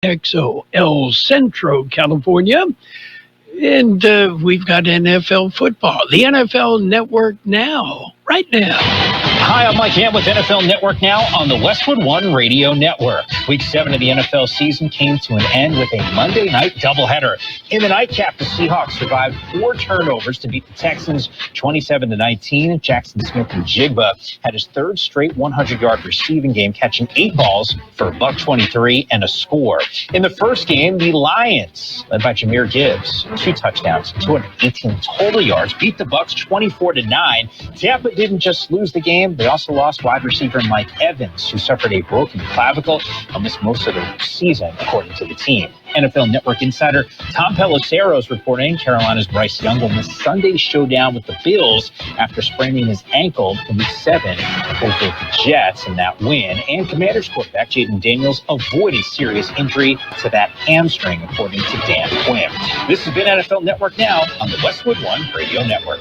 KXO El Centro, California. And we've got NFL football. The NFL Network Now, right now. Hi, I'm Mike Ant with NFL Network Now on the Westwood One Radio Network. Week 7 of the NFL season came to an end with a Monday night doubleheader. In the nightcap, the Seahawks survived 4 turnovers to beat the Texans 27-19. Jackson Smith-Njigba had his 3rd straight 100-yard receiving game, catching 8 balls for $123 and a score. In the first game, the Lions, led by Jahmyr Gibbs, 2 touchdowns, 218 total yards, beat the Bucs 24-9. Tampa didn't just lose the game, they also lost wide receiver Mike Evans, who suffered a broken clavicle and missed most of the season, according to the team. NFL Network insider Tom Pelissero is reporting Carolina's Bryce Young will miss Sunday's showdown with the Bills after spraining his ankle in Week 7 over the Jets in that win. And Commanders quarterback Jaden Daniels avoided serious injury to that hamstring, according to Dan Quinn. This has been NFL Network Now on the Westwood One Radio Network.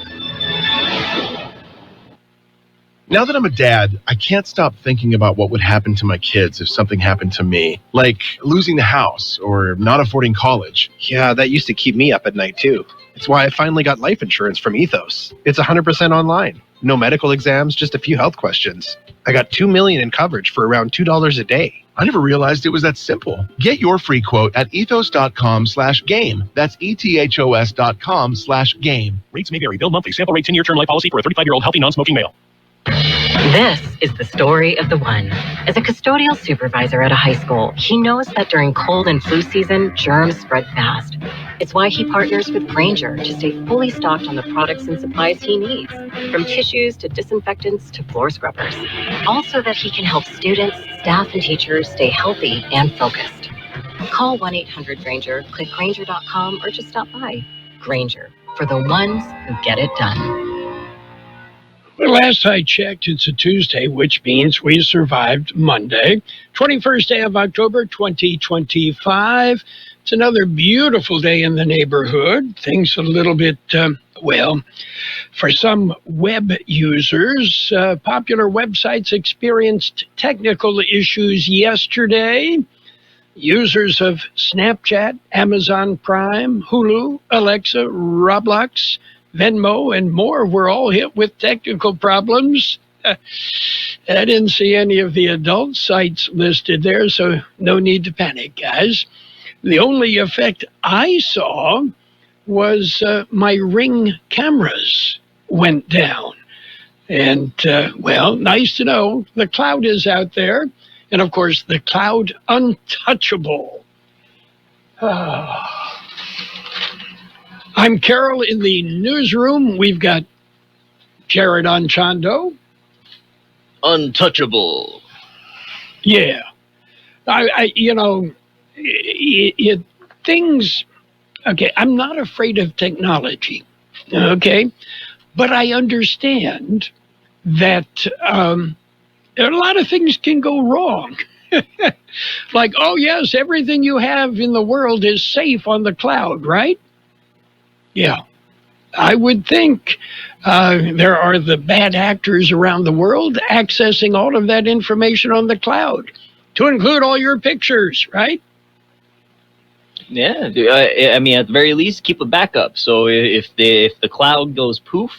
Now that I'm a dad, I can't stop thinking about what would happen to my kids if something happened to me, like losing the house or not affording college. Yeah, that used to keep me up at night, too. It's why I finally got life insurance from Ethos. It's 100% online. No medical exams, just a few health questions. I got $2 million in coverage for around $2 a day. I never realized it was that simple. Get your free quote at ethos.com/game. That's ethos.com/game. Rates may vary. Bill monthly. Sample rate 10-year term life policy for a 35-year-old healthy non-smoking male. This is the story of the one. As a custodial supervisor at a high school, he knows that during cold and flu season, germs spread fast. It's why he partners with Grainger to stay fully stocked on the products and supplies he needs, from tissues to disinfectants to floor scrubbers. Also that he can help students, staff, and teachers stay healthy and focused. Call 1-800-GRAINGER, click Grainger.com, or just stop by. Grainger, for the ones who get it done. Well, last I checked, it's a Tuesday, which means we survived Monday, 21st day of October, 2025. It's another beautiful day in the neighborhood. Things a little bit, for some web users, popular websites experienced technical issues yesterday. Users of Snapchat, Amazon Prime, Hulu, Alexa, Roblox, Venmo, and more were all hit with technical problems. I didn't see any of the adult sites listed there, so no need to panic, guys. The only effect I saw was my Ring cameras went down. And, nice to know the cloud is out there. And, of course, the cloud untouchable. I'm Carroll in the newsroom. We've got Jared Anchondo. Untouchable. Yeah. Things, okay, I'm not afraid of technology, okay? But I understand that a lot of things can go wrong. Like, oh, yes, everything you have in the world is safe on the cloud, right? Yeah, I would think there are the bad actors around the world accessing all of that information on the cloud, to include all your pictures, right? Yeah, I mean, at the very least, keep a backup. So if the cloud goes poof,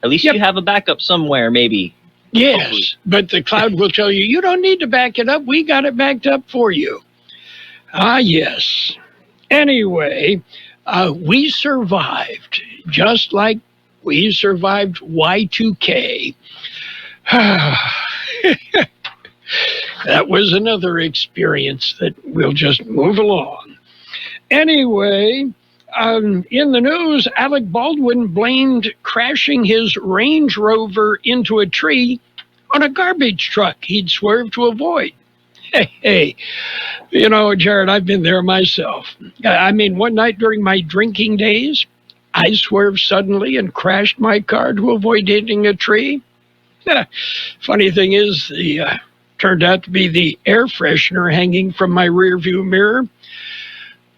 at least you have a backup somewhere, maybe. Yes, hopefully. But the cloud will tell you, you don't need to back it up. We got it backed up for you. Ah, yes. Anyway, we survived, just like we survived Y2K. That was another experience that we'll just move along. Anyway, in the news, Alec Baldwin blamed crashing his Range Rover into a tree on a garbage truck he'd swerved to avoid. Hey, Jared, I've been there myself. I mean, one night during my drinking days, I swerved suddenly and crashed my car to avoid hitting a tree. Funny thing is, turned out to be the air freshener hanging from my rearview mirror.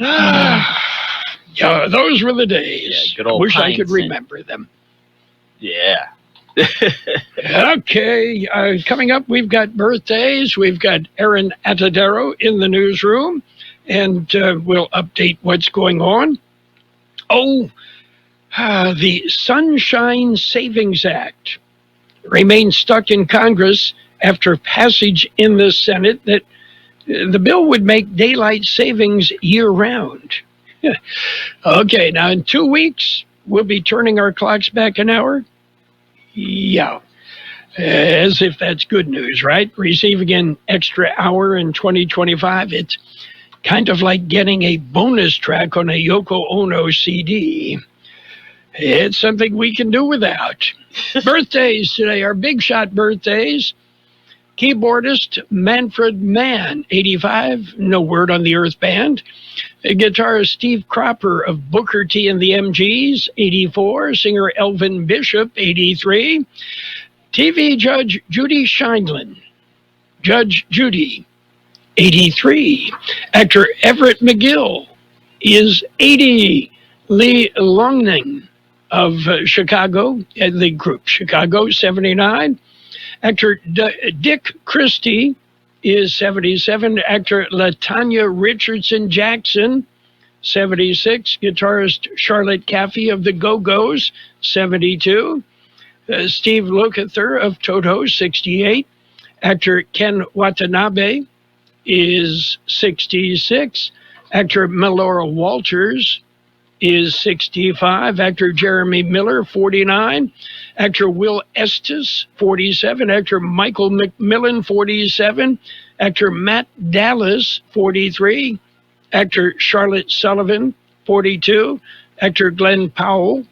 Yeah, those were the days. Yeah, good old I wish I could remember them. Yeah. Okay, coming up, we've got birthdays. We've got Aaron Atadero in the newsroom. and we'll update what's going on. The Sunshine Savings Act remains stuck in Congress after passage in the Senate that the bill would make daylight savings year-round. Okay, now in 2 weeks, we'll be turning our clocks back an hour. Yeah, as if that's good news, right? Receiving an extra hour in 2025, it's kind of like getting a bonus track on a Yoko Ono CD. It's something we can do without. Birthdays today are big shot birthdays. Keyboardist Manfred Mann, 85, no word on the Earth Band. Guitarist Steve Cropper of Booker T and the MGs, 84. Singer Elvin Bishop, 83. TV Judge Judy Sheindlin, Judge Judy, 83. Actor Everett McGill is 80. Lee Longning of Chicago, the group Chicago, 79. Actor Dick Christie is 77. Actor LaTanya Richardson Jackson, 76. Guitarist Charlotte Caffey of the Go-Go's, 72. Steve Lukather of Toto, 68. Actor Ken Watanabe is 66. Actor Melora Walters is 65. Actor Jeremy Miller, 49. Actor Will Estes, 47. Actor Michael McMillan, 47. Actor Matt Dallas, 43. Actor Charlotte Sullivan, 42. Actor Glenn Powell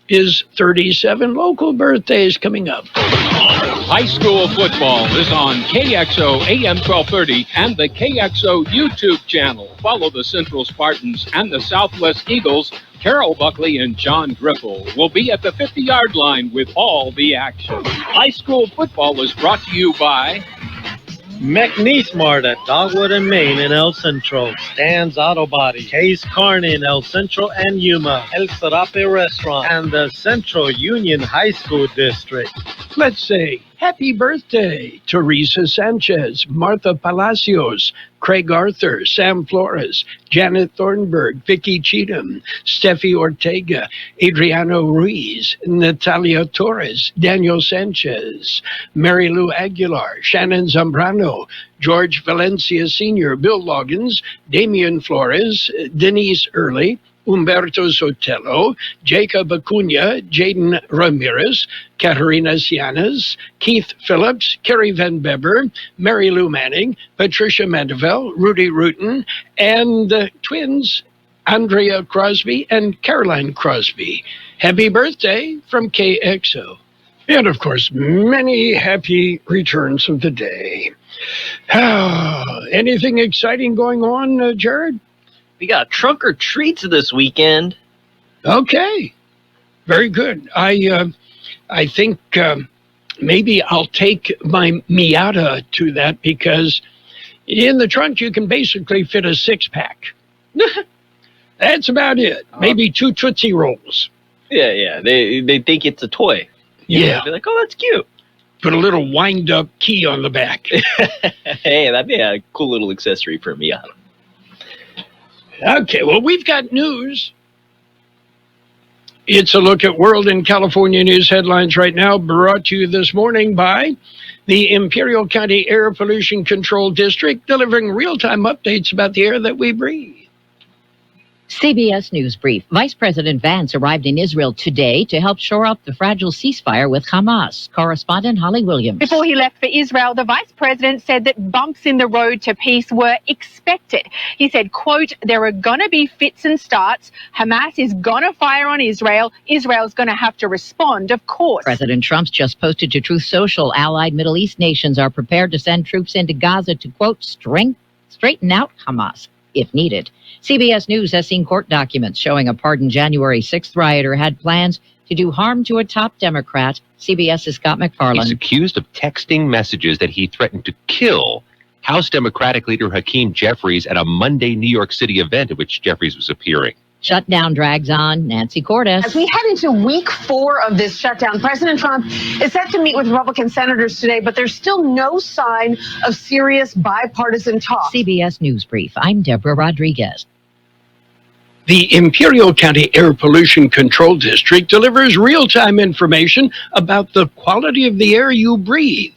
is 37. Local birthdays coming up. High school football is on KXO AM 1230 and the KXO YouTube channel. Follow the Central Spartans and the Southwest Eagles. Carroll, Buckley, and John Griffel will be at the 50-yard line with all the action. High school football is brought to you by McNeese Mart at Dogwood and Main in El Centro, Stan's Auto Body, Case Carney in El Centro and Yuma, El Serape Restaurant, and the Central Union High School District. Let's say happy birthday, Teresa Sanchez, Martha Palacios, Craig Arthur, Sam Flores, Janet Thornburg, Vicky Cheatham, Steffi Ortega, Adriano Ruiz, Natalia Torres, Daniel Sanchez, Mary Lou Aguilar, Shannon Zambrano, George Valencia Sr., Bill Loggins, Damian Flores, Denise Early, Humberto Sotelo, Jacob Acuna, Jaden Ramirez, Katerina Cianas, Keith Phillips, Kerry Van Beber, Mary Lou Manning, Patricia Mandeville, Rudy Rutten, and twins Andrea Crosby and Caroline Crosby. Happy birthday from KXO. And, of course, many happy returns of the day. Anything exciting going on, Jared? We got trunk or treats this weekend. Okay, very good. I think maybe I'll take my Miata to that because in the trunk you can basically fit a 6-pack. That's about it. Maybe 2 Tootsie Rolls. Yeah. They think it's a toy. Yeah. They're like, oh, that's cute. Put a little wind-up key on the back. Hey, that'd be a cool little accessory for a Miata. Okay, well, we've got news. It's a look at world and California news headlines right now, brought to you this morning by the Imperial County Air Pollution Control District, delivering real-time updates about the air that we breathe. CBS News Brief. Vice President Vance arrived in Israel today to help shore up the fragile ceasefire with Hamas. Correspondent Holly Williams. Before he left for Israel, the vice president said that bumps in the road to peace were expected. He said, quote, there are going to be fits and starts. Hamas is going to fire on Israel. Israel's going to have to respond, of course. President Trump's just posted to Truth Social, allied Middle East nations are prepared to send troops into Gaza to, quote, straighten out Hamas if needed. CBS News has seen court documents showing a pardoned January 6th rioter had plans to do harm to a top Democrat. CBS's Scott McFarland. He's accused of texting messages that he threatened to kill House Democratic leader Hakeem Jeffries at a Monday New York City event at which Jeffries was appearing. Shutdown drags on. Nancy Cordes. As we head into week 4 of this shutdown, President Trump is set to meet with Republican senators today, but there's still no sign of serious bipartisan talk. CBS News Brief. I'm Deborah Rodriguez. The Imperial County Air Pollution Control District delivers real-time information about the quality of the air you breathe.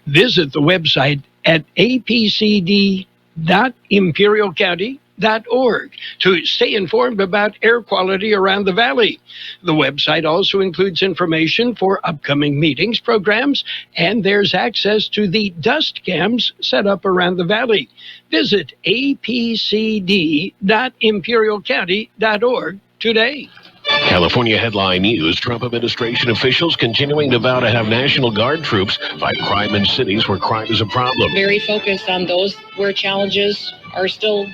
Visit the website at apcd.imperialcounty.org to stay informed about air quality around the valley. The website also includes information for upcoming meetings, programs, and there's access to the dust cams set up around the valley. Visit apcd.imperialcounty.org today. California headline news. Trump administration officials continuing to vow to have National Guard troops fight crime in cities where crime is a problem. Very focused on those where challenges are still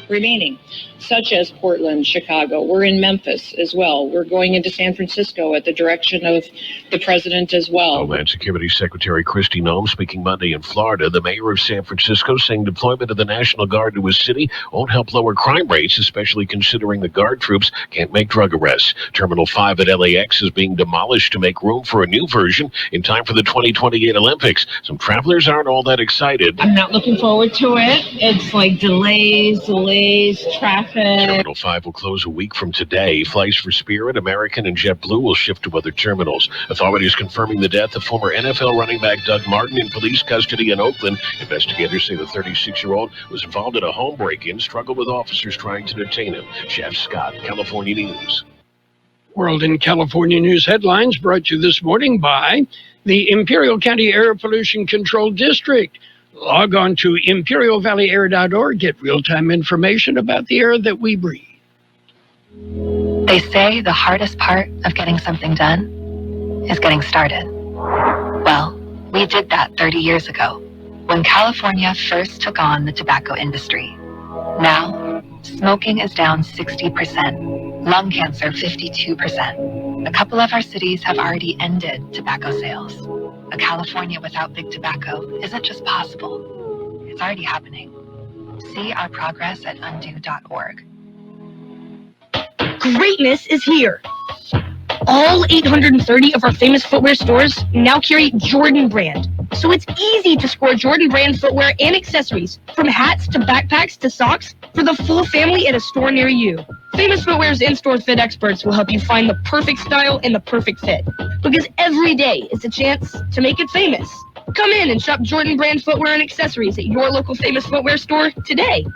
remaining, such as Portland, Chicago. We're in Memphis as well. We're going into San Francisco at the direction of the president as well. Homeland Security Secretary Kristi Noem speaking Monday in Florida. The mayor of San Francisco saying deployment of the National Guard to his city won't help lower crime rates, especially considering the Guard troops can't make drug arrests. Terminal 5 at LAX is being demolished to make room for a new version in time for the 2028 Olympics. Some travelers aren't all that excited. I'm not looking forward to it. It's like delays, traffic. Terminal 5 will close a week from today. Flights for Spirit, American, and JetBlue will shift to other terminals. Authorities confirming the death of former NFL running back Doug Martin in police custody in Oakland. Investigators say the 36-year-old was involved in a home break-in, struggled with officers trying to detain him. Jeff Scott, California News. World in California News headlines brought to you this morning by the Imperial County Air Pollution Control District. Log on to imperialvalleyair.org. Get real-time information about the air that we breathe. They say the hardest part of getting something done is getting started. Well, we did that 30 years ago when California first took on the tobacco industry. Now, smoking is down 60%, lung cancer 52%. A couple of our cities have already ended tobacco sales. A California without big tobacco isn't just possible, it's already happening. See our progress at undo.org. Greatness is here. All 830 of our famous footwear stores now carry Jordan brand. So it's easy to score Jordan brand footwear and accessories, from hats to backpacks to socks, for the full family at a store near you. Famous Footwear's in-store fit experts will help you find the perfect style and the perfect fit. Because every day is a chance to make it famous. Come in and shop Jordan brand footwear and accessories at your local Famous Footwear store today.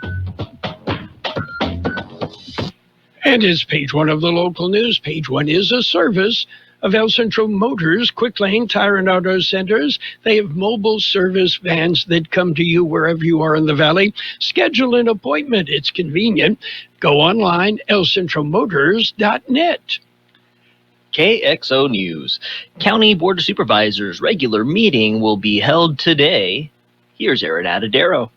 And it's page 1 of the local news. Page 1 is a service of El Centro Motors, Quick Lane Tire and Auto Centers. They have mobile service vans that come to you wherever you are in the valley. Schedule an appointment. It's convenient. Go online, elcentromotors.net. KXO News. County Board of Supervisors regular meeting will be held today. Here's Aaron Atadero.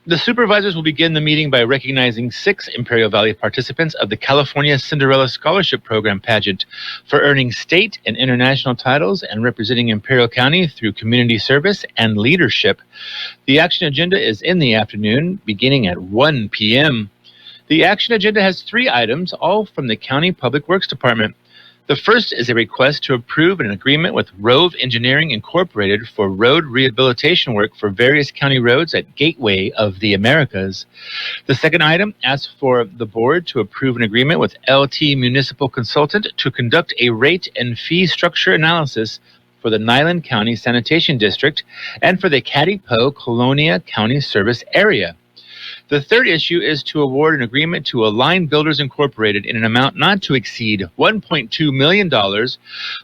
The supervisors will begin the meeting by recognizing 6 Imperial Valley participants of the California Cinderella Scholarship Program pageant for earning state and international titles and representing Imperial County through community service and leadership. The action agenda is in the afternoon, beginning at 1 p.m. The action agenda has 3 items, all from the County Public Works Department. The first is a request to approve an agreement with Rove Engineering Incorporated for road rehabilitation work for various county roads at Gateway of the Americas. The second item asks for the board to approve an agreement with LT Municipal Consultant to conduct a rate and fee structure analysis for the Nyland County Sanitation District and for the Cadipo-Colonia County Service Area. The third issue is to award an agreement to Align Builders Incorporated in an amount not to exceed $1.2 million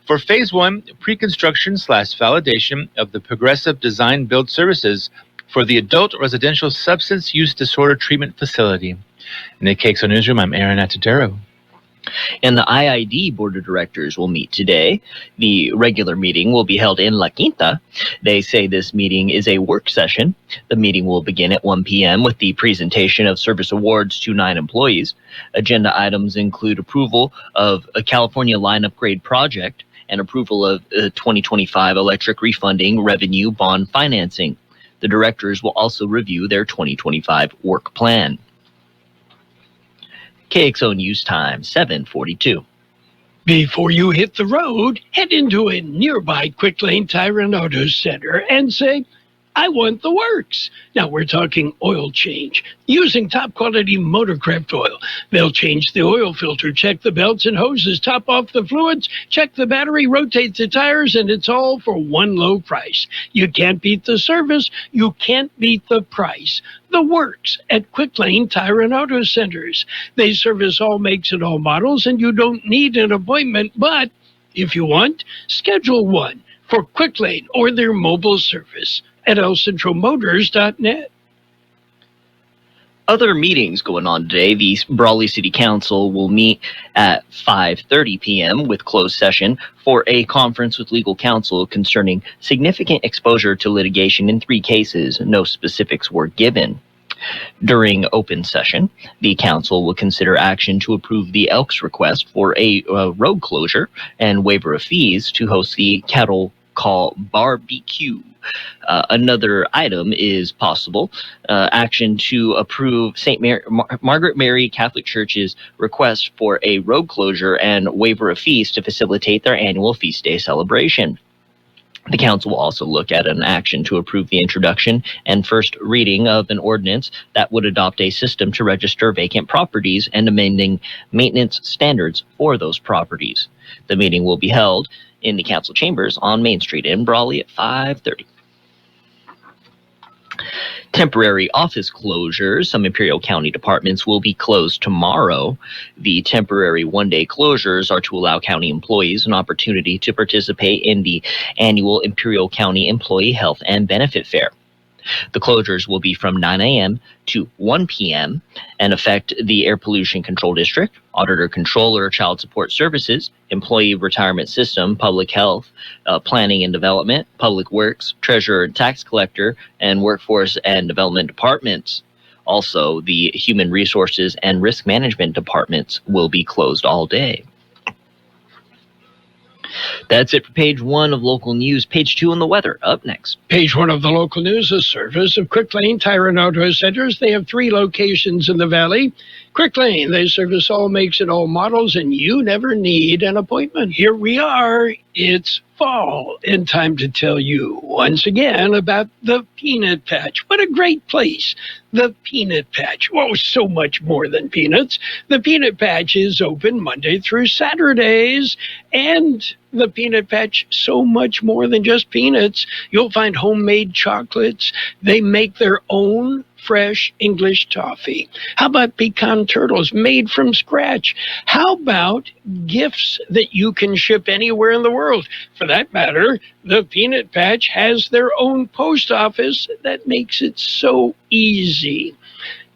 for Phase 1 pre-construction/validation of the Progressive Design Build Services for the Adult Residential Substance Use Disorder Treatment Facility. In the KXO Newsroom, I'm Aaron Atadero. And the IID Board of Directors will meet today. The regular meeting will be held in La Quinta. They say this meeting is a work session. The meeting will begin at 1 p.m. with the presentation of service awards to 9 employees. Agenda items include approval of a California line upgrade project and approval of 2025 electric refunding revenue bond financing. The directors will also review their 2025 work plan. KXO News Time, 7:42. Before you hit the road, head into a nearby Quick Lane Tire and Auto Center and say, I want the works. Now we're talking oil change. Using top quality Motorcraft oil. They'll change the oil filter, check the belts and hoses, top off the fluids, check the battery, rotate the tires, and it's all for one low price. You can't beat the service. You can't beat the price. The works at Quick Lane Tire and Auto Centers. They service all makes and all models, and you don't need an appointment, but if you want, schedule one for Quick Lane or their mobile service at elcentromotors.net. Other meetings going on today. The Brawley City Council will meet at 5:30 p.m. with closed session for a conference with legal counsel concerning significant exposure to litigation in 3 cases. No specifics were given. During open session, the council will consider action to approve the Elks request for a road closure and waiver of fees to host the Cattle Call Barbecue. Another item is possible action to approve St. Margaret Mary Catholic Church's request for a road closure and waiver of fees to facilitate their annual feast day celebration. The council will also look at an action to approve the introduction and first reading of an ordinance that would adopt a system to register vacant properties and amending maintenance standards for those properties. The meeting will be held in the council chambers on Main Street in Brawley at 5:30. Temporary office closures. Some Imperial County departments will be closed tomorrow. The temporary one-day closures are to allow county employees an opportunity to participate in the annual Imperial County Employee Health and Benefit Fair. The closures will be from 9 a.m. to 1 p.m. and affect the Air Pollution Control District, Auditor Controller, Child Support Services, Employee Retirement System, Public Health, Planning and Development, Public Works, Treasurer and Tax Collector, and Workforce and Development Departments. Also, the Human Resources and Risk Management Departments will be closed all day. That's it for page 1 of local news. Page 2 on the weather. Up next. Page 1 of the local news, a service of Quick Lane Tire and Auto Centers. They have 3 locations in the valley. Quick Lane, they service all makes and all models, and you never need an appointment. Here we are. It's fall, and time to tell you once again about the Peanut Patch. What a great place. The Peanut Patch. Oh, so much more than peanuts. The Peanut Patch is open Monday through Saturdays, and the Peanut Patch, so much more than just peanuts. You'll find homemade chocolates. They make their own fresh English toffee. How about pecan turtles made from scratch? How about gifts that you can ship anywhere in the world? For that matter, the Peanut Patch has their own post office that makes it so easy.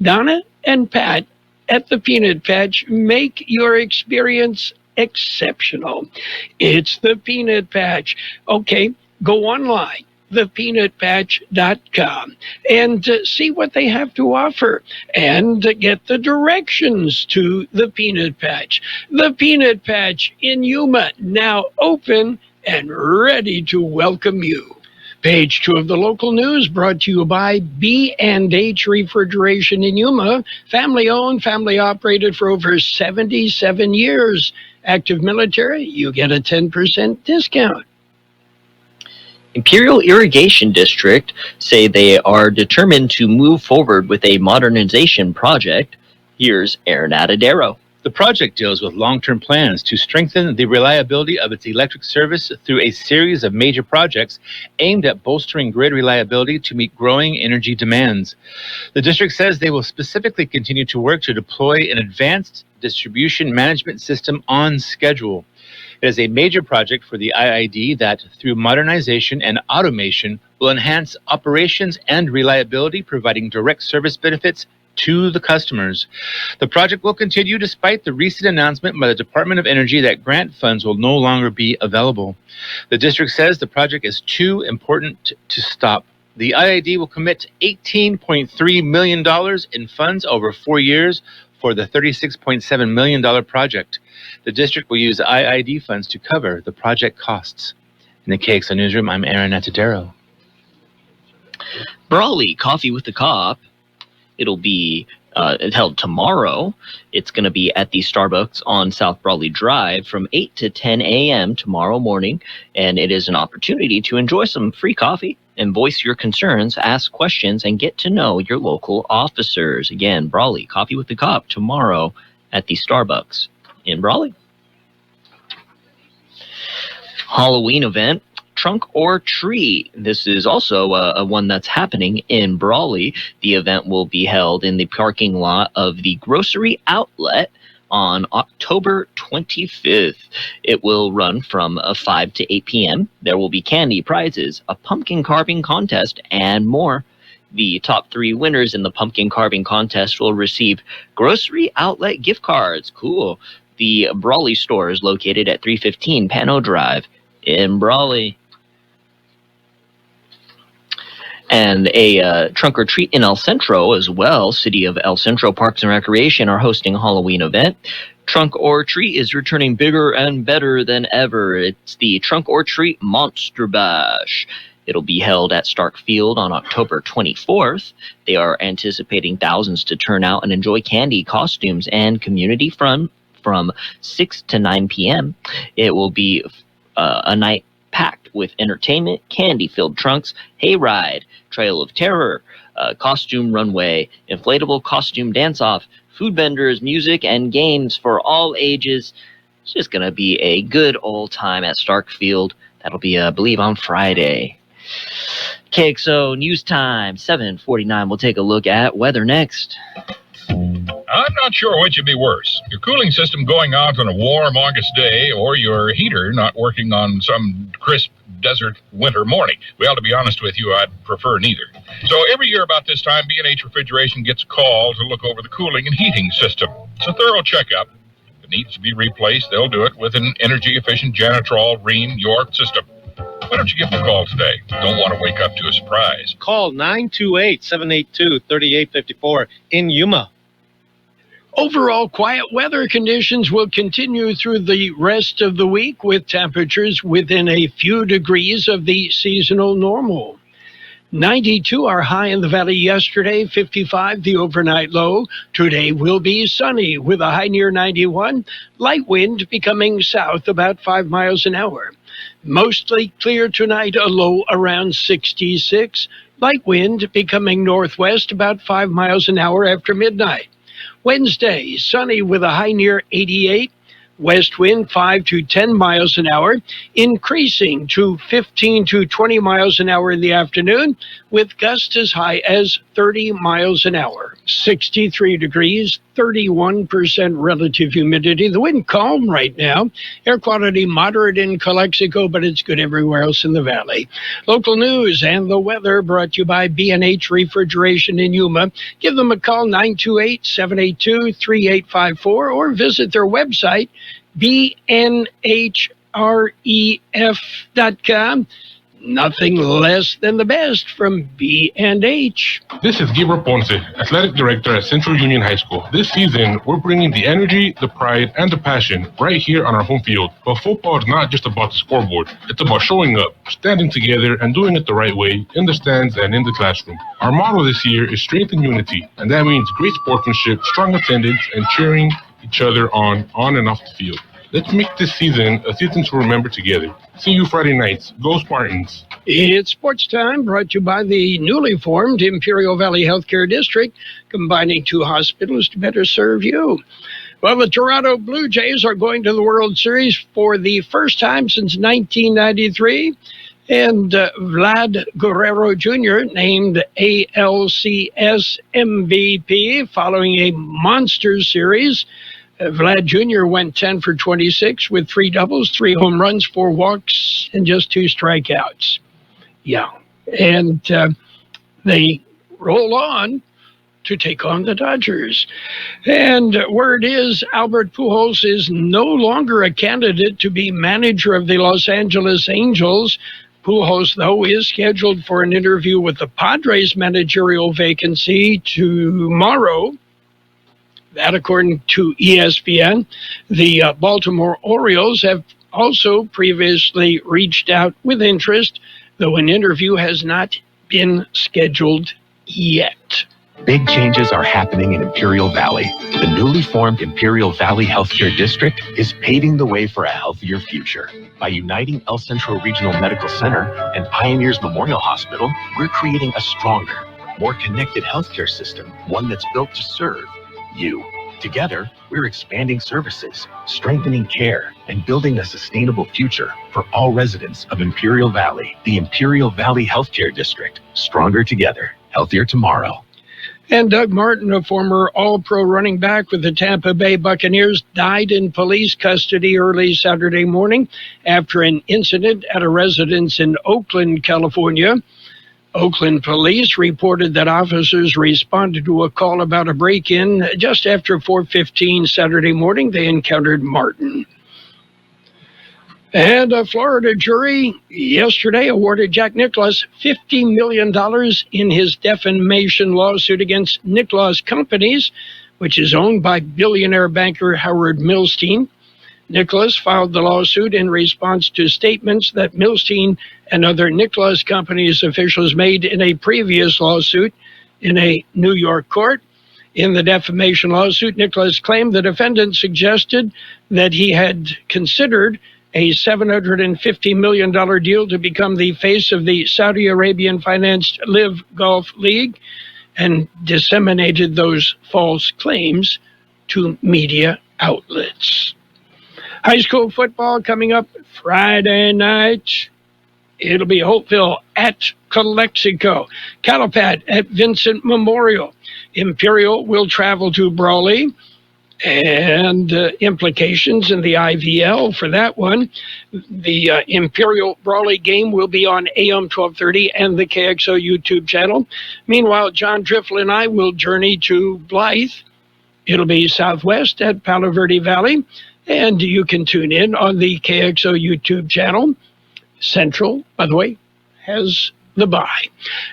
Donna and Pat at the Peanut Patch make your experience exceptional. It's the Peanut Patch. Okay, go online, thepeanutpatch.com, and see what they have to offer and get the directions to the Peanut Patch. The Peanut Patch in Yuma, now open and ready to welcome you. Page 2 of the local news brought to you by B&H Refrigeration in Yuma. Family owned, family operated for over 77 years. Active military, you get a 10% discount. Imperial Irrigation District say they are determined to move forward with a modernization project. Here's Aaron Atadero. The project deals with long-term plans to strengthen the reliability of its electric service through a series of major projects aimed at bolstering grid reliability to meet growing energy demands. The district says they will specifically continue to work to deploy an advanced distribution management system on schedule. It is a major project for the IID that, through modernization and automation, will enhance operations and reliability, providing direct service benefits to the customers. The project will continue despite the recent announcement by the Department of Energy that grant funds will no longer be available. The district says the project is too important to stop. The IID will commit $18.3 million in funds over 4 years for the $36.7 million project. The district will use IID funds to cover the project costs. In the KXO Newsroom, I'm Aaron Atadero. Brawley Coffee with the Cop. It'll be held tomorrow. It's going to be at the Starbucks on South Brawley Drive from 8 to 10 a.m. tomorrow morning, and it is an opportunity to enjoy some free coffee and voice your concerns, ask questions, and get to know your local officers. Again, Brawley, Coffee with the Cop, tomorrow at the Starbucks in Brawley. Halloween event, Trunk or Treat. This is also a one that's happening in Brawley. The event will be held in the parking lot of the grocery outlet on October 25th. It will run from 5 to 8 p.m. There will be candy prizes, a pumpkin carving contest, and more. The top 3 winners in the pumpkin carving contest will receive grocery outlet gift cards. Cool. The Brawley store is located at 315 Pano Drive in Brawley. And a trunk or treat in El Centro as well. City of El Centro Parks and Recreation are hosting a Halloween event. Trunk or Treat is returning bigger and better than ever. It's the Trunk or Treat Monster Bash. It'll be held at Stark Field on October 24th. They are anticipating thousands to turn out and enjoy candy, costumes, and community fun from 6 to 9 p.m. It will be a night packed with entertainment, candy-filled trunks, hayride, Trail of Terror, costume runway, inflatable costume dance-off, food vendors, music, and games for all ages. It's just going to be a good old time at Stark Field. That'll be, I believe, on Friday. KXO News Time, 7:49. We'll take a look at weather next. I'm not sure which would be worse. Your cooling system going out on a warm August day or your heater not working on some crisp desert winter morning. Well, to be honest with you, I'd prefer neither. So every year about this time, B&H Refrigeration gets called to look over the cooling and heating system. It's a thorough checkup. If it needs to be replaced, they'll do it with an energy-efficient Janitrol Rheem York system. Why don't you give them a call today? Don't want to wake up to a surprise. Call 928-782-3854 in Yuma. Overall, quiet weather conditions will continue through the rest of the week with temperatures within a few degrees of the seasonal normal. 92 are high in the valley yesterday, 55 the overnight low. Today will be sunny with a high near 91, light wind becoming south about 5 miles an hour. Mostly clear tonight, a low around 66, light wind becoming northwest about 5 miles an hour after midnight. Wednesday, sunny with a high near 88, west wind 5 to 10 miles an hour, increasing to 15 to 20 miles an hour in the afternoon, with gusts as high as 30 miles an hour. 63 degrees, 31% relative humidity. The wind calm right now. Air quality moderate in Calexico, but it's good everywhere else in the valley. Local news and the weather brought to you by B&H Refrigeration in Yuma. Give them a call, 928-782-3854, or visit their website, bnhref.com. Nothing less than the best from B&H. This is Gabriel Ponce, Athletic Director at Central Union High School. This season, we're bringing the energy, the pride, and the passion right here on our home field. But football is not just about the scoreboard. It's about showing up, standing together, and doing it the right way in the stands and in the classroom. Our motto this year is strength and unity, and that means great sportsmanship, strong attendance, and cheering each other on and off the field. Let's make this season a season to remember together. See you Friday nights. Go Spartans. It's sports time, brought to you by the newly formed Imperial Valley Healthcare District, combining 2 hospitals to better serve you. Well, the Toronto Blue Jays are going to the World Series for the first time since 1993. And Vlad Guerrero Jr. named ALCS MVP following a monster series. Vlad Jr. went 10 for 26 with 3 doubles, 3 home runs, 4 walks, and just 2 strikeouts. Yeah, and they roll on to take on the Dodgers. And word is Albert Pujols is no longer a candidate to be manager of the Los Angeles Angels. Pujols, though, is scheduled for an interview with the Padres managerial vacancy tomorrow. That, according to ESPN, the Baltimore Orioles have also previously reached out with interest, though an interview has not been scheduled yet. Big changes are happening in Imperial Valley. The newly formed Imperial Valley Healthcare District is paving the way for a healthier future. By uniting El Centro Regional Medical Center and Pioneers Memorial Hospital, we're creating a stronger, more connected healthcare system, one that's built to serve you. Together, we're expanding services, strengthening care, and building a sustainable future for all residents of Imperial Valley. The Imperial Valley Healthcare District. Stronger together. Healthier tomorrow. And Doug Martin, a former All-Pro running back with the Tampa Bay Buccaneers, died in police custody early Saturday morning after an incident at a residence in Oakland, California. Oakland police reported that officers responded to a call about a break-in. Just after 4:15 Saturday morning, they encountered Martin. And a Florida jury yesterday awarded Jack Nicklaus $50 million in his defamation lawsuit against Nicklaus Companies, which is owned by billionaire banker Howard Milstein. Nicklaus filed the lawsuit in response to statements that Milstein and other Nicklaus Companies officials made in a previous lawsuit in a New York court. In the defamation lawsuit, Nicklaus claimed the defendant suggested that he had considered a $750 million deal to become the face of the Saudi Arabian-financed Live Golf League and disseminated those false claims to media outlets. High school football coming up Friday night. It'll be Hopeville at Calexico, Calapat at Vincent Memorial. Imperial will travel to Brawley, and implications in the IVL for that one. The Imperial Brawley game will be on AM 1230 and the KXO YouTube channel. Meanwhile, John Driftle and I will journey to Blythe. It'll be southwest at Palo Verde Valley, and you can tune in on the KXO YouTube channel. Central, by the way, has the bye.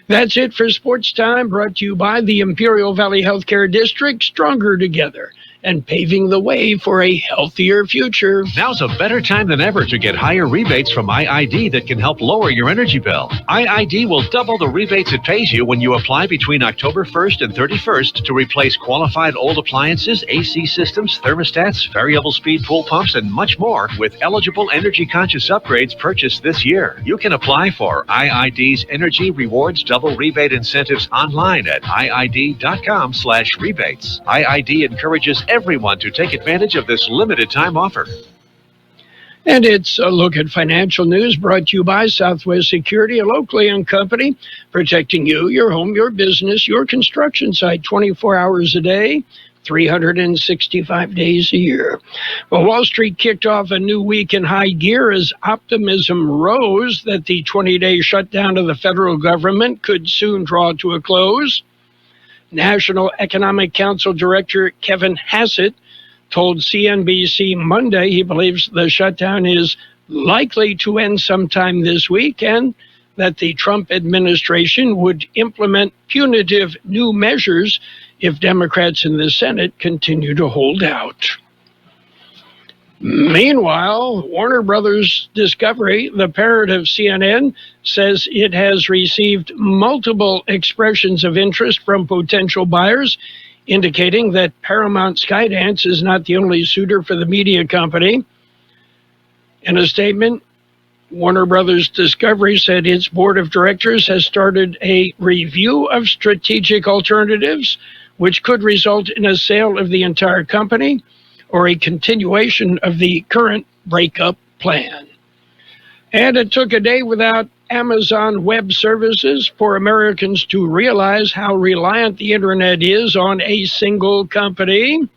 That's it for Sports Time, brought to you by the Imperial Valley Healthcare District, stronger together and paving the way for a healthier future. Now's a better time than ever to get higher rebates from IID that can help lower your energy bill. IID will double the rebates it pays you when you apply between October 1st and 31st to replace qualified old appliances, AC systems, thermostats, variable speed pool pumps, and much more with eligible energy-conscious upgrades purchased this year. You can apply for IID's Energy Rewards Double Rebate Incentives online at iid.com/rebates. IID encourages everyone to take advantage of this limited time offer. And it's a look at financial news brought to you by Southwest Security, a locally owned company protecting you, your home, your business, your construction site 24 hours a day, 365 days a year. Well, Wall Street kicked off a new week in high gear as optimism rose that the 20-day shutdown of the federal government could soon draw to a close. National Economic Council Director Kevin Hassett told CNBC Monday he believes the shutdown is likely to end sometime this week and that the Trump administration would implement punitive new measures if Democrats in the Senate continue to hold out. Meanwhile, Warner Brothers Discovery, the parent of CNN, says it has received multiple expressions of interest from potential buyers, indicating that Paramount Skydance is not the only suitor for the media company. In a statement, Warner Brothers Discovery said its board of directors has started a review of strategic alternatives, which could result in a sale of the entire company or a continuation of the current breakup plan. And it took a day without Amazon Web Services for Americans to realize how reliant the internet is on a single company.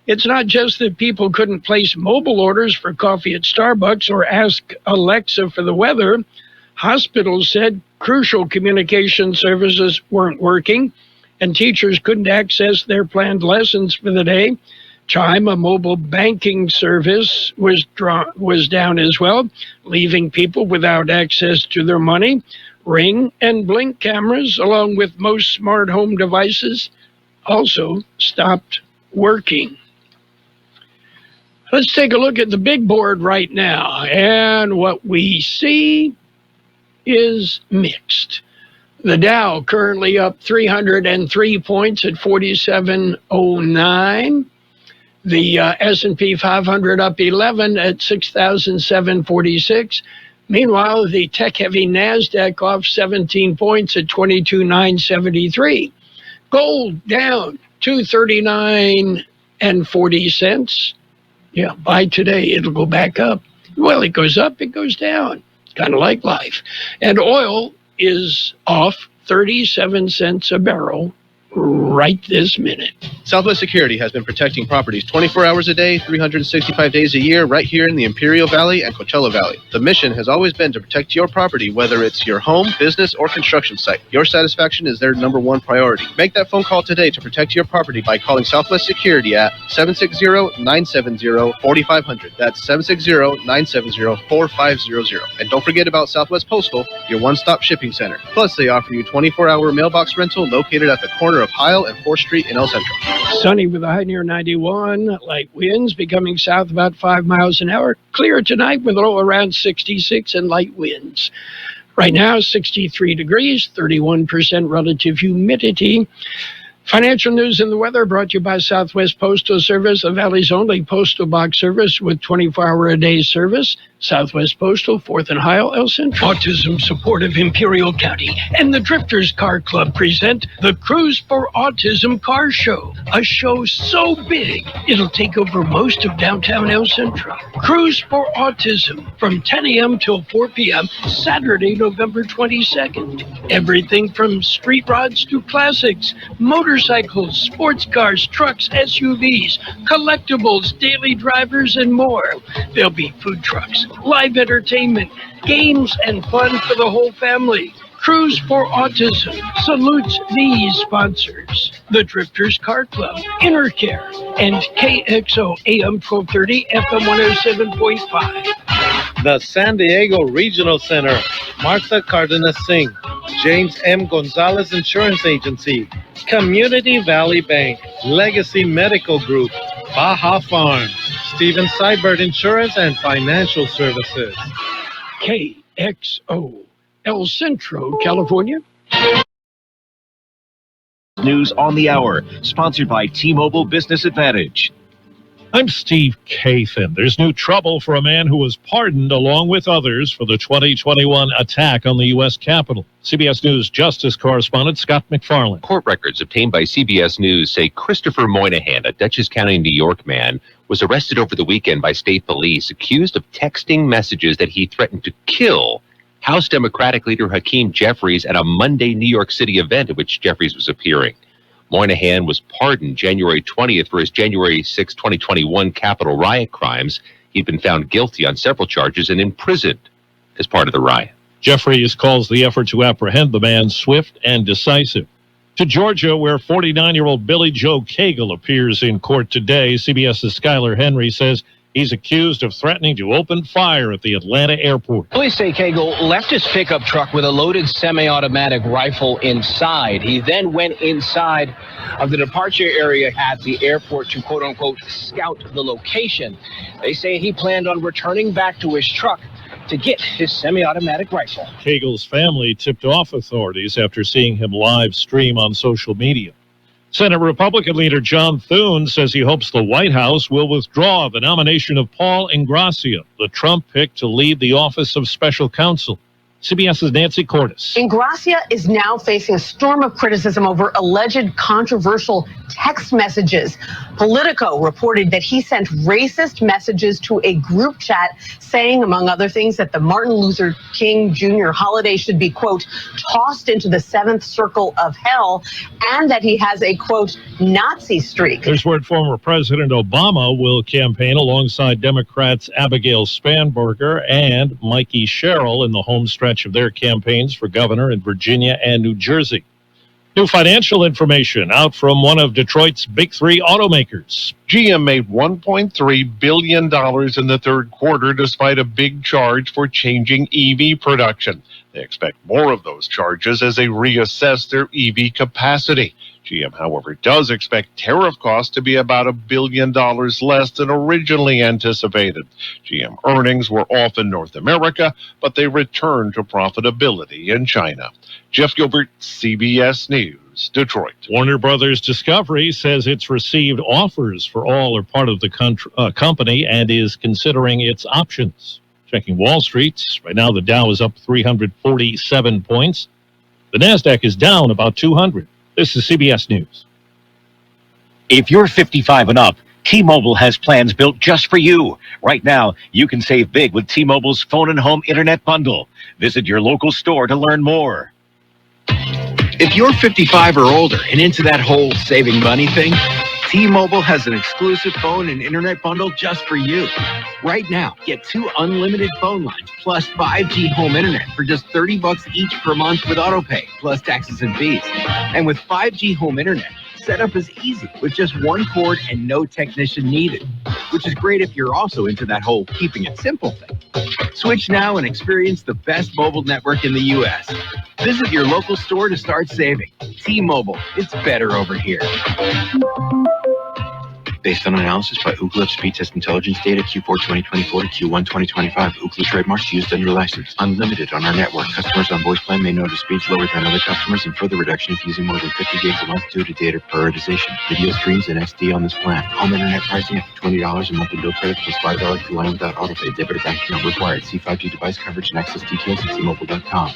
It's not just that people couldn't place mobile orders for coffee at Starbucks or ask Alexa for the weather. Hospitals said crucial communication services weren't working, and teachers couldn't access their planned lessons for the day. Chime, a mobile banking service, was down as well, leaving people without access to their money. Ring and Blink cameras, along with most smart home devices, also stopped working. Let's take a look at the big board right now, and what we see is mixed. The Dow currently up 303 points at 4709. The S&P 500 up 11 at 6,746. Meanwhile, the tech-heavy NASDAQ off 17 points at 22,973. Gold down 239 and 40 cents. Yeah, by today it'll go back up. Well, it goes up, it goes down. Kind of like life. And oil is off 37 cents a barrel right this minute. Southwest Security has been protecting properties 24 hours a day, 365 days a year, right here in the Imperial Valley and Coachella Valley. The mission has always been to protect your property, whether it's your home, business, or construction site. Your satisfaction is their number one priority. Make that phone call today to protect your property by calling Southwest Security at 760-970-4500. That's 760-970-4500. And don't forget about Southwest Postal, your one-stop shipping center. Plus, they offer you 24-hour mailbox rental located at the corner of Heil and 4th Street in El Centro. Sunny with a high near 91. Light winds becoming south about 5 miles an hour. Clear tonight with a low around 66 and light winds. Right now, 63 degrees, 31% relative humidity. Financial news and the weather brought to you by Southwest Postal Service, the Valley's only postal box service with 24-hour-a-day service. Southwest Postal, 4th and Heil, El Centro. Autism supportive Imperial County and the Drifters Car Club present the Cruise for Autism Car Show. A show so big, it'll take over most of downtown El Centro. Cruise for Autism from 10 a.m. till 4 p.m. Saturday, November 22nd. Everything from street rods to classics, motorcycles, sports cars, trucks, SUVs, collectibles, daily drivers, and more. There'll be food trucks, live entertainment, games, and fun for the whole family. Cruise for Autism salutes these sponsors: the Drifters Car Club, Intercare, and KXO AM 1230 FM 107.5. The San Diego Regional Center, Martha Cardenas Singh, James M. Gonzalez Insurance Agency, Community Valley Bank, Legacy Medical Group, Baja Farms, Steven Seibert Insurance and Financial Services. KXO, El Centro, California. News on the Hour, sponsored by T-Mobile Business Advantage. I'm Steve Kathan. There's new trouble for a man who was pardoned along with others for the 2021 attack on the U.S. Capitol. CBS News Justice correspondent Scott McFarland. Court records obtained by CBS News say Christopher Moynihan, a Dutchess County, New York man, was arrested over the weekend by state police, accused of texting messages that he threatened to kill House Democratic leader Hakeem Jeffries at a Monday New York City event at which Jeffries was appearing. Moynihan was pardoned January 20th for his January 6, 2021 Capitol riot crimes. He'd been found guilty on several charges and imprisoned as part of the riot. Jeffries calls the effort to apprehend the man swift and decisive. To Georgia, where 49-year-old Billy Joe Cagle appears in court today, CBS's Skylar Henry says he's accused of threatening to open fire at the Atlanta airport. Police say Cagle left his pickup truck with a loaded semi-automatic rifle inside. He then went inside of the departure area at the airport to quote-unquote scout the location. They say he planned on returning back to his truck to get his semi-automatic rifle. Cagle's family tipped off authorities after seeing him live stream on social media. Senate Republican leader John Thune says he hopes the White House will withdraw the nomination of Paul Ingrassia, the Trump pick to lead the Office of Special Counsel. CBS's Nancy Cordes. Ingrassia is now facing a storm of criticism over alleged controversial text messages. Politico reported that he sent racist messages to a group chat saying, among other things, that the Martin Luther King Jr. holiday should be, quote, tossed into the seventh circle of hell, and that he has a, quote, Nazi streak. There's word former President Obama will campaign alongside Democrats Abigail Spanberger and Mikey Sherrill in the home stretch of their campaigns for governor in Virginia and New Jersey. New financial information out from one of Detroit's big three automakers. GM made $1.3 billion in the third quarter despite a big charge for changing EV production. They expect more of those charges as they reassess their EV capacity. GM, however, does expect tariff costs to be about $1 billion less than originally anticipated. GM earnings were off in North America, but they returned to profitability in China. Jeff Gilbert, CBS News, Detroit. Warner Brothers Discovery says it's received offers for all or part of the company and is considering its options. Checking Wall Street, right now the Dow is up 347 points. The NASDAQ is down about 200. This is CBS News. If you're 55 and up, T-Mobile has plans built just for you. Right now, you can save big with T-Mobile's phone and home internet bundle. Visit your local store to learn more. If you're 55 or older and into that whole saving money thing, T-Mobile has an exclusive phone and internet bundle just for you. Right now, get 2 unlimited phone lines plus 5G home internet for just $30 each per month with autopay, plus taxes and fees. And with 5G home internet, setup is easy with just 1 cord and no technician needed, which is great if you're also into that whole keeping it simple thing. Switch now and experience the best mobile network in the U.S. Visit your local store to start saving. T-Mobile, it's better over here. Based on analysis by Ookla of speed test intelligence data Q4 2024 to Q1 2025, Ookla trademarks used under license. Unlimited on our network. Customers on voice plan may notice speeds lower than other customers and further reduction if using more than 50 gigs a month due to data prioritization. Video streams and SD on this plan. Home internet pricing after $20 a month in bill credit plus $5 per line without autopay. Debit or bank account required. See 5G device coverage and access details at T-Mobile.com.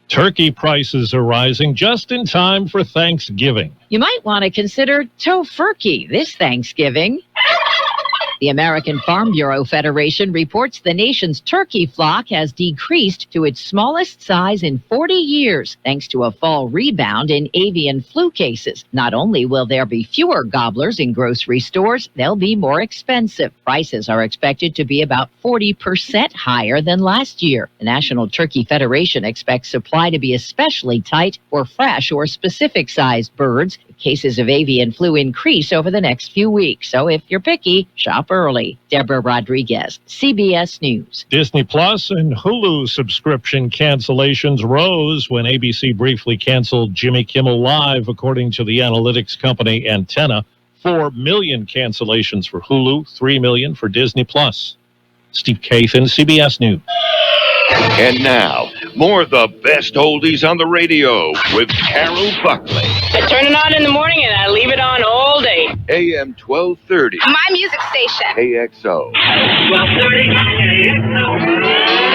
Turkey prices are rising just in time for Thanksgiving. You might want to consider tofurkey this Thanksgiving. The American Farm Bureau Federation reports the nation's turkey flock has decreased to its smallest size in 40 years, thanks to a fall rebound in avian flu cases. Not only will there be fewer gobblers in grocery stores, they'll be more expensive. Prices are expected to be about 40% higher than last year. The National Turkey Federation expects supply to be especially tight for fresh or specific-sized birds. Cases of avian flu increase over the next few weeks, so if you're picky, shop early. Deborah Rodriguez, CBS News. Disney Plus and Hulu subscription cancellations rose when ABC briefly canceled Jimmy Kimmel Live, according to the analytics company Antenna. 4 million cancellations for Hulu, 3 million for Disney Plus. Steve Kathan, CBS News. And now, more of the best oldies on the radio with Carroll Buckley. I turn it on in the morning and I leave it on all day. AM 1230. My music station. KXO. 1230. KXO.